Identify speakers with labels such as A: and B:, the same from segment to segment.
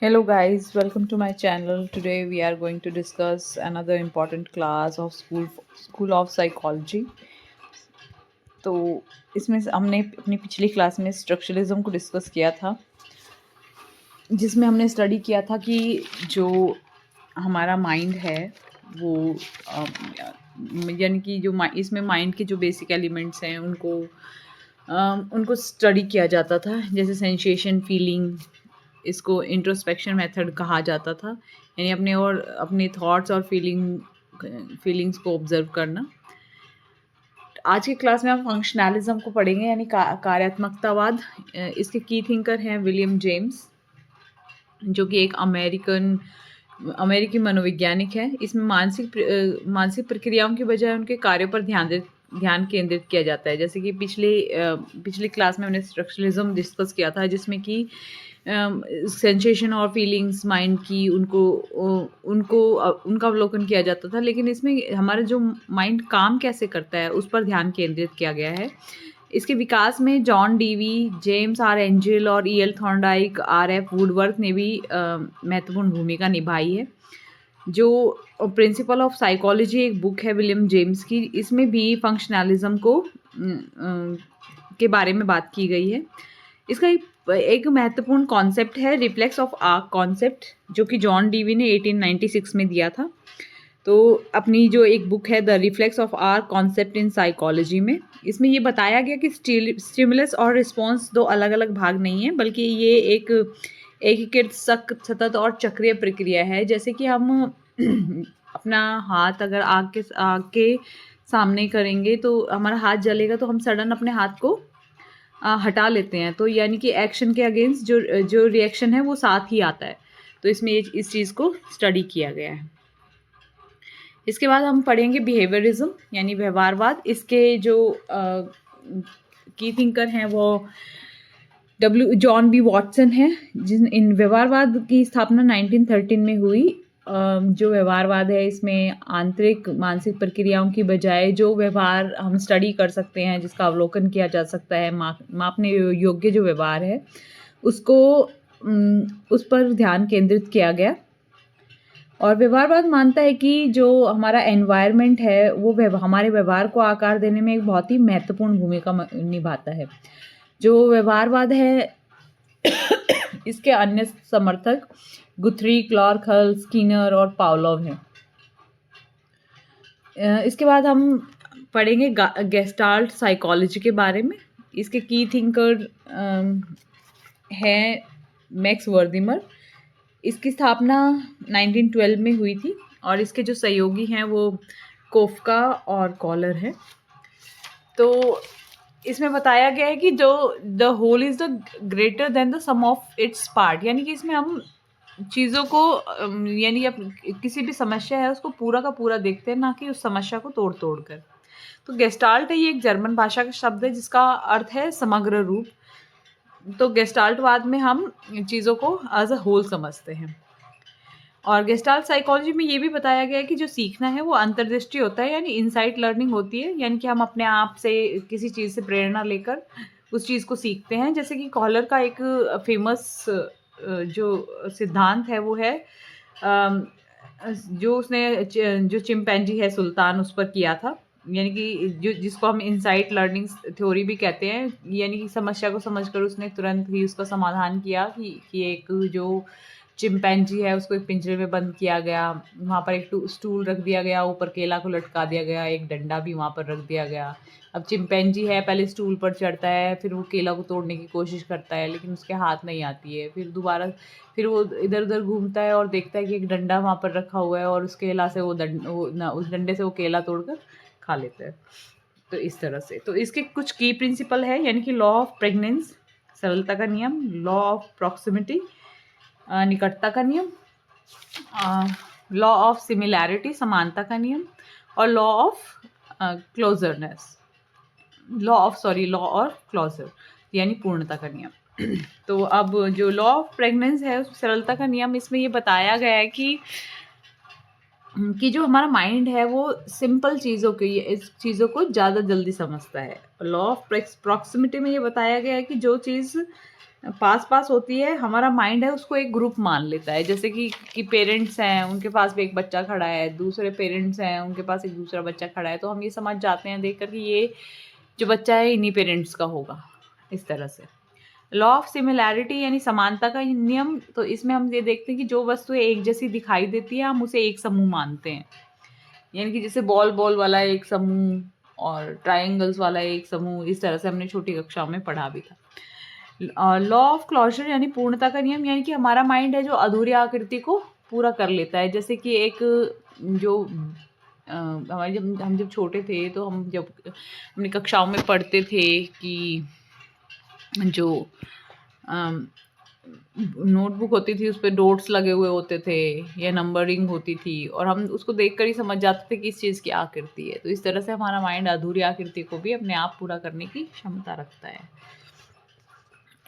A: Hello guys, welcome to my channel. Today we are going to discuss another important class of School of Psychology. तो इसमें हमने अपनी पिछली class में structuralism को डिस्कस किया था, जिसमें हमने स्टडी किया था कि जो हमारा माइंड है वो यानी कि जो इसमें माइंड के जो बेसिक एलिमेंट्स हैं उनको स्टडी किया जाता था, जैसे सेंसेशन, फीलिंग। इसको इंट्रोस्पेक्शन मेथड कहा जाता था, यानी अपने थॉट्स और फीलिंग्स को ऑब्जर्व करना। आज की क्लास में हम फंक्शनलिज्म को पढ़ेंगे, यानी कार्यात्मकतावाद। इसके की थिंकर हैं विलियम जेम्स, जो कि एक अमेरिकी मनोवैज्ञानिक है। इसमें मानसिक प्रक्रियाओं की बजाय उनके कार्यों पर ध्यान केंद्रित किया जाता है। जैसे कि पिछली क्लास में हमने स्ट्रक्चरलिज्म डिस्कस किया था, जिसमें कि सेंसेशन और फीलिंग्स माइंड की उनका अवलोकन किया जाता था, लेकिन इसमें हमारा जो माइंड काम कैसे करता है उस पर ध्यान केंद्रित किया गया है। इसके विकास में John Dewey, James R Angell और ई.एल. Thorndike, R.F.. वुडवर्थ ने भी महत्वपूर्ण भूमिका निभाई है। जो प्रिंसिपल ऑफ साइकोलॉजी एक बुक है विलियम जेम्स की, इसमें भी फंक्शनलिज्म के बारे में बात की गई है। इसका एक महत्वपूर्ण कॉन्सेप्ट है रिफ्लेक्स ऑफ आर्क कॉन्सेप्ट, जो कि जॉन डीवी ने 1896 में दिया था। तो अपनी जो एक बुक है the reflex of arc concept in psychology में, इसमें ये बताया गया कि स्टिमुलस और रिस्पॉन्स दो अलग अलग भाग नहीं है, बल्कि ये एक एकीकृत सतत और चक्रीय प्रक्रिया है। जैसे कि हम अपना हाथ अगर आग के सामने करेंगे तो हमारा हाथ जलेगा, तो हम सडन अपने हाथ को हटा लेते हैं, तो यानी कि एक्शन के अगेंस्ट जो रिएक्शन है वो साथ ही आता है। तो इसमें इस चीज़ को स्टडी किया गया है। इसके बाद हम पढ़ेंगे बिहेवियरिज्म यानी व्यवहारवाद। इसके जो की थिंकर हैं वो जॉन बी वॉटसन है, इन व्यवहारवाद की स्थापना 1913 में हुई। जो व्यवहारवाद है, इसमें आंतरिक मानसिक प्रक्रियाओं की बजाय जो व्यवहार हम स्टडी कर सकते हैं, जिसका अवलोकन किया जा सकता है, मापने योग्य जो व्यवहार है उसको उस पर ध्यान केंद्रित किया गया। और व्यवहारवाद मानता है कि जो हमारा एनवायरनमेंट है वो हमारे व्यवहार को आकार देने में एक बहुत ही महत्वपूर्ण भूमिका निभाता है। जो व्यवहारवाद है इसके अन्य समर्थक गुथरी, क्लार्क, हल, स्किनर और पावलोव हैं। इसके बाद हम पढ़ेंगे गेस्टाल्ट साइकोलॉजी के बारे में। इसके की थिंकर हैं मैक्स वर्दिमर। इसकी स्थापना 1912 में हुई थी और इसके जो सहयोगी हैं वो कोफका और कॉलर हैं। तो इसमें बताया गया है कि जो the whole is the greater than the sum of its part, यानी कि इसमें हम चीज़ों को यानी किसी भी समस्या है उसको पूरा का पूरा देखते हैं, ना कि उस समस्या को तोड़ तोड़ कर। तो गेस्टाल्ट है, ये एक जर्मन भाषा का शब्द है जिसका अर्थ है समग्र रूप। तो गेस्टाल्टवाद में हम चीज़ों को एज अ होल समझते हैं। और गेस्टाल्ट साइकोलॉजी में ये भी बताया गया है कि जो सीखना है वो अंतर्दृष्टि होता है, यानी इनसाइट लर्निंग होती है, यानी कि हम अपने आप से किसी चीज़ से प्रेरणा लेकर उस चीज़ को सीखते हैं। जैसे कि कॉलर का एक फेमस जो सिद्धांत है वो है जो उसने जो चिंपैंजी है सुल्तान उस पर किया था, यानी कि जिसको हम इनसाइट लर्निंग थ्योरी भी कहते हैं, यानी कि समस्या को समझकर उसने तुरंत ही उसका समाधान किया कि एक जो चिंपैंजी है उसको एक पिंजरे में बंद किया गया, वहाँ पर एक स्टूल रख दिया गया, ऊपर केला को लटका दिया गया, एक डंडा भी वहाँ पर रख दिया गया। अब चिंपैंजी है, पहले स्टूल पर चढ़ता है, फिर वो केला को तोड़ने की कोशिश करता है, लेकिन उसके हाथ नहीं आती है। फिर वो इधर उधर घूमता है और देखता है कि एक डंडा वहाँ पर रखा हुआ है, और उस केला से उस डंडे से वो केला तोड़कर खा लेता है। तो इस तरह से तो इसके कुछ की प्रिंसिपल है, यानी कि लॉ ऑफ प्रेग्नेंस, सरलता का नियम, लॉ ऑफ प्रॉक्सिमिटी, निकटता का नियम, लॉ ऑफ सिमिलैरिटी, समानता का नियम, और law of closeness, law of closure यानी पूर्णता का नियम। तो अब जो लॉ ऑफ प्रेग्नेंस है, सरलता का नियम, इसमें ये बताया गया है कि जो हमारा माइंड है वो सिंपल इस चीज़ों को ज़्यादा जल्दी समझता है। लॉ ऑफ प्रॉक्सिमिटी में ये बताया गया है कि जो चीज़ पास पास होती है, हमारा माइंड है उसको एक ग्रुप मान लेता है। जैसे कि पेरेंट्स हैं, उनके पास भी एक बच्चा खड़ा है, दूसरे पेरेंट्स हैं, उनके पास एक दूसरा बच्चा खड़ा है, तो हम ये समझ जाते हैं देख कर कि ये जो बच्चा है इन्हीं पेरेंट्स का होगा, इस तरह से। लॉ ऑफ सिमिलैरिटी यानी समानता का नियम, तो इसमें हम ये देखते हैं कि जो वस्तुएं एक जैसी दिखाई देती है हम उसे एक समूह मानते हैं। यानी कि जैसे बॉल बॉल वाला एक समूह और ट्रायंगल्स वाला एक समूह, इस तरह से हमने छोटी कक्षाओं में पढ़ा भी था। लॉ ऑफ क्लोजर यानी पूर्णता का नियम, यानी कि हमारा माइंड है जो अधूरी आकृति को पूरा कर लेता है। जैसे कि एक जो हमारे जब छोटे थे तो हम जब अपनी कक्षाओं में पढ़ते थे कि जो नोटबुक होती थी उस पर डॉट्स लगे हुए होते थे या नंबरिंग होती थी, और हम उसको देखकर ही समझ जाते थे कि इस चीज़ की आकृति है। तो इस तरह से हमारा माइंड अधूरी आकृति को भी अपने आप पूरा करने की क्षमता रखता है।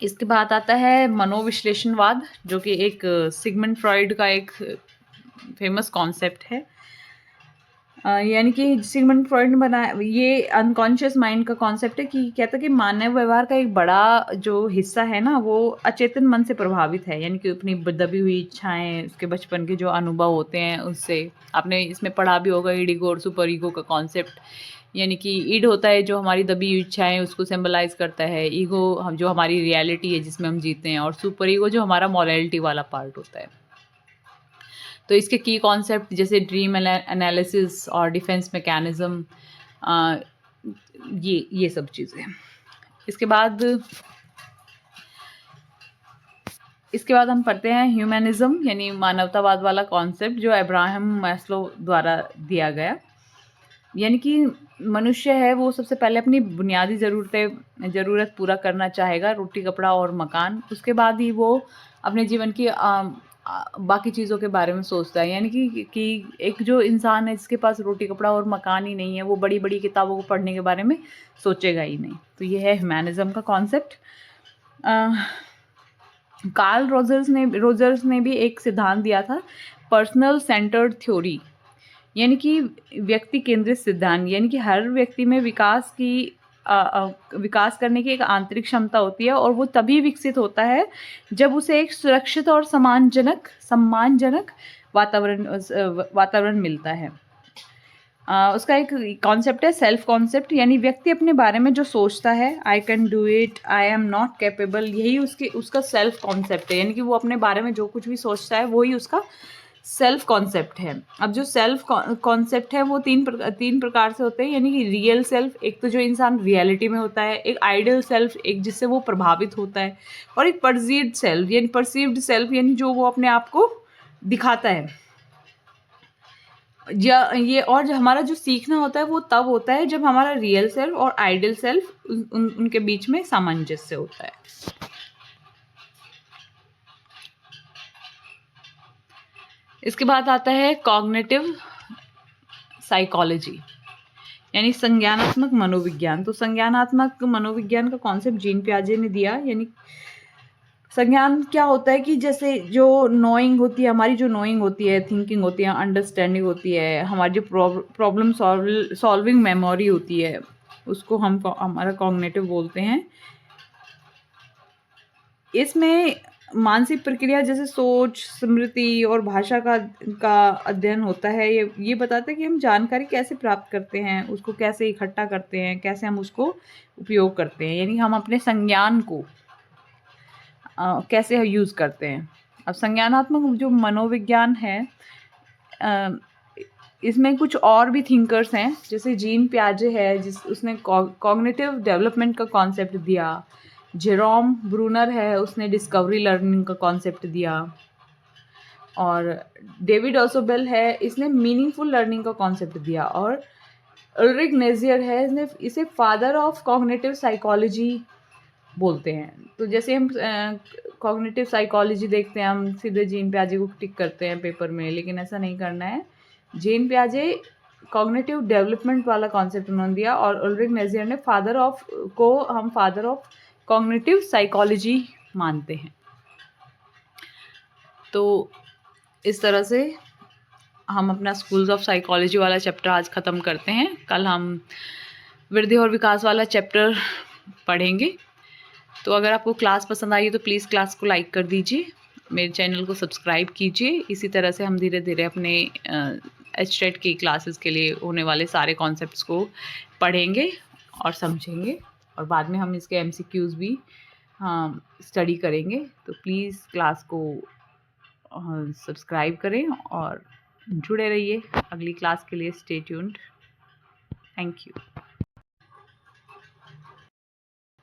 A: इसके बाद आता है मनोविश्लेषणवाद, जो कि एक सिगमंड फ्रॉइड का एक फेमस कॉन्सेप्ट है। यानी कि सिगमंड फ्रॉइड ने बनाया, ये अनकॉन्शियस माइंड का कॉन्सेप्ट है, कि कहता है कि मानव व्यवहार का एक बड़ा जो हिस्सा है ना वो अचेतन मन से प्रभावित है। यानी कि अपनी दबी हुई इच्छाएं, उसके बचपन के जो अनुभव होते हैं उससे। आपने इसमें पढ़ा भी होगा ईडिगो और सुपर ईगो का कॉन्सेप्ट। यानी कि ईड होता है जो हमारी दबी हुई इच्छाएं उसको सिंबलाइज करता है, ईगो हम जो हमारी रियलिटी है जिसमें हम जीते हैं, और सुपर ईगो जो हमारा मॉरलिटी वाला पार्ट होता है। तो इसके की कॉन्सेप्ट जैसे ड्रीम एनालिसिस और डिफेंस मैकेनिज्म, ये सब चीज़ें। इसके बाद हम पढ़ते हैं ह्यूमनिज्म यानी मानवतावाद वाला कॉन्सेप्ट, जो अब्राहम मैस्लो द्वारा दिया गया। यानी कि मनुष्य है वो सबसे पहले अपनी बुनियादी ज़रूरत पूरा करना चाहेगा, रोटी कपड़ा और मकान। उसके बाद ही वो अपने जीवन की बाकी चीज़ों के बारे में सोचता है। यानी कि एक जो इंसान है जिसके पास रोटी कपड़ा और मकान ही नहीं है, वो बड़ी बड़ी किताबों को पढ़ने के बारे में सोचेगा ही नहीं। तो ये है ह्यूमनिज्म का कॉन्सेप्ट। कार्ल रोजर्स ने भी एक सिद्धांत दिया था, पर्सनल सेंटर्ड थ्योरी, यानी कि व्यक्ति केंद्रित सिद्धांत। यानी कि हर व्यक्ति में विकास करने की एक आंतरिक क्षमता होती है, और वो तभी विकसित होता है जब उसे एक सुरक्षित और सम्मानजनक वातावरण मिलता है। उसका एक कॉन्सेप्ट है सेल्फ कॉन्सेप्ट, यानी व्यक्ति अपने बारे में जो सोचता है, I can do it, I am not capable, यही उसका सेल्फ कॉन्सेप्ट है। यानी कि वो अपने बारे में जो कुछ भी सोचता है वही उसका सेल्फ कॉन्सेप्ट है। अब जो सेल्फ कॉन्सेप्ट है वो तीन प्रकार से होते हैं। यानी कि रियल सेल्फ, एक तो जो इंसान रियलिटी में होता है, एक आइडियल सेल्फ, एक जिससे वो प्रभावित होता है, और एक परसीव्ड सेल्फ यानी जो वो अपने आप को दिखाता है। और जो हमारा जो सीखना होता है वो तब होता है जब हमारा रियल सेल्फ और आइडियल सेल्फ उनके बीच में सामंजस्य होता है। इसके बाद आता है कॉग्निटिव साइकोलॉजी यानी संज्ञानात्मक मनोविज्ञान। तो संज्ञानात्मक मनोविज्ञान का कॉन्सेप्ट जीन पियाजे ने दिया। यानी संज्ञान क्या होता है कि जैसे जो नोइंग होती है, हमारी जो नोइंग होती है, थिंकिंग होती है, अंडरस्टैंडिंग होती है, हमारी जो प्रॉब्लम सॉल्विंग मेमोरी होती है, उसको हम हमारा कॉग्निटिव बोलते हैं। इसमें मानसिक प्रक्रिया जैसे सोच, स्मृति और भाषा का अध्ययन होता है। ये बताता है कि हम जानकारी कैसे प्राप्त करते हैं, उसको कैसे इकट्ठा करते हैं, कैसे हम उसको उपयोग करते हैं। यानी हम अपने संज्ञान को कैसे यूज़ करते हैं। अब संज्ञानात्मक जो मनोविज्ञान है, इसमें कुछ और भी थिंकर्स हैं, जैसे जीन पियाजे है उसने कॉग्निटिव डेवलपमेंट का कॉन्सेप्ट दिया। जेरोम ब्रूनर है, उसने डिस्कवरी लर्निंग का कॉन्सेप्ट दिया। और डेविड ऑसोबेल है, इसने मीनिंगफुल लर्निंग का कॉन्सेप्ट दिया। और उल्रिक नेजियर है, इसने इसे फादर ऑफ कॉग्निटिव साइकोलॉजी बोलते हैं। तो जैसे हम कॉग्निटिव साइकोलॉजी देखते हैं, हम सीधे जीन पियाजे को टिक करते हैं पेपर में, लेकिन ऐसा नहीं करना है। जीन पियाजे कॉग्निटिव डेवलपमेंट वाला कॉन्सेप्ट उन्होंने दिया, और उल्रिक नेजियर ने फादर ऑफ कॉग्निटिव साइकोलॉजी मानते हैं। तो इस तरह से हम अपना स्कूल्स ऑफ साइकोलॉजी वाला चैप्टर आज ख़त्म करते हैं। कल हम वृद्धि और विकास वाला चैप्टर पढ़ेंगे। तो अगर आपको क्लास पसंद आई है तो प्लीज़ क्लास को लाइक कर दीजिए, मेरे चैनल को सब्सक्राइब कीजिए। इसी तरह से हम धीरे धीरे अपने एचटेट की क्लासेस के लिए होने वाले सारे कॉन्सेप्ट्स को पढ़ेंगे और समझेंगे, और बाद में हम इसके एमसीक्यूज़ भी स्टडी करेंगे। तो प्लीज़ क्लास को सब्सक्राइब करें और जुड़े रहिए अगली क्लास के लिए। Stay tuned. Thank you.